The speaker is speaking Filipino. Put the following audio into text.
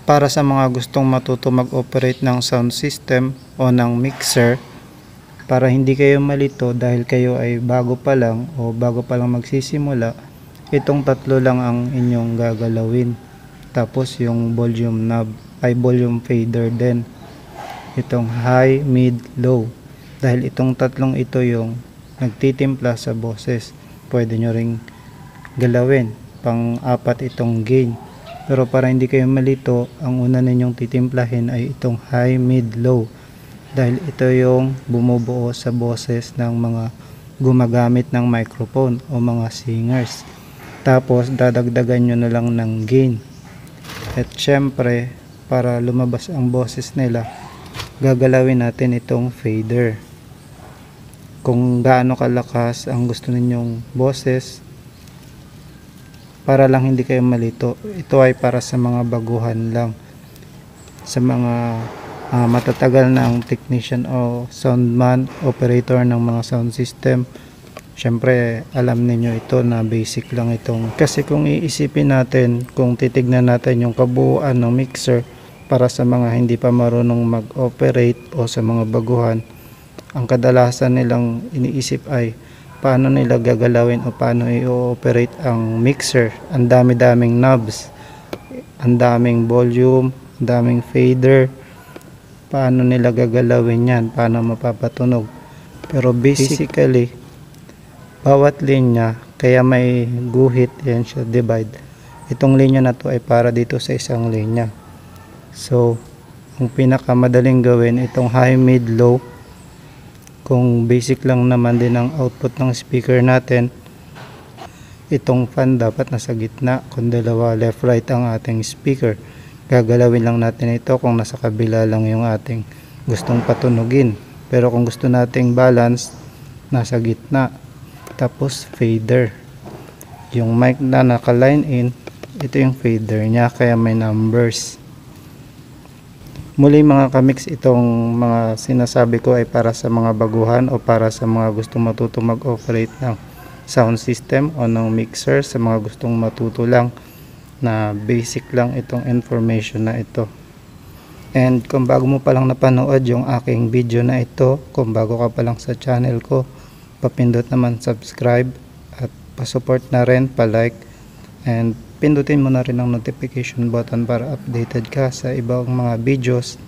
Para sa mga gustong matuto mag-operate ng sound system o ng mixer, para hindi kayo malito dahil kayo ay bago pa lang o bago pa lang magsisimula, itong tatlo lang ang inyong gagalawin. Tapos yung volume knob ay volume fader din. Itong high, mid, low. Dahil itong tatlong ito yung nagtitimpla sa boses. Pwede nyo ring galawin. Pang-apat itong gain. Pero para hindi kayo malito, ang una ninyong titimplahin ay itong high, mid, low. Dahil ito yung bumubuo sa boses ng mga gumagamit ng microphone o mga singers. Tapos dadagdagan nyo na lang ng gain. At syempre, para lumabas ang boses nila, gagalawin natin itong fader. Kung gaano kalakas ang gusto ninyong boses, para lang hindi kayo malito. Ito ay para sa mga baguhan lang. Sa mga matatagal na ang technician o soundman, operator ng mga sound system, syempre alam niyo ito na basic lang itong. Kasi kung iisipin natin, kung titignan natin yung kabuuan ng mixer para sa mga hindi pa marunong mag-operate o sa mga baguhan, ang kadalasan nilang iniisip ay paano nila gagalawin o paano i-operate ang mixer. Ang dami-daming knobs, ang daming volume, ang daming fader. Paano nila gagalawin yan? Paano mapapatunog? Pero basically, bawat linya, kaya may guhit, yan siya, divide. Itong linya na to ay para dito sa isang linya. So, ang pinakamadaling gawin, itong high, mid, low. Kung basic lang naman din ang output ng speaker natin, itong fan dapat nasa gitna. Kung dalawa left right ang ating speaker, gagalawin lang natin ito kung nasa kabila lang yung ating gustong patunugin. Pero kung gusto nating balance, nasa gitna. Tapos fader, yung mic na naka-line in, ito yung fader nya, kaya may numbers. Muli mga kamix, itong mga sinasabi ko ay para sa mga baguhan o para sa mga gustong matuto mag-operate ng sound system o ng mixer, sa mga gustong matuto lang na basic lang itong information na ito. And kung bago mo pa lang napanood yung aking video na ito, kung bago ka pa lang sa channel ko, papindot naman subscribe at pa-support na rin, pa-like, and pindutin mo na rin ang notification button para updated ka sa ibang mga videos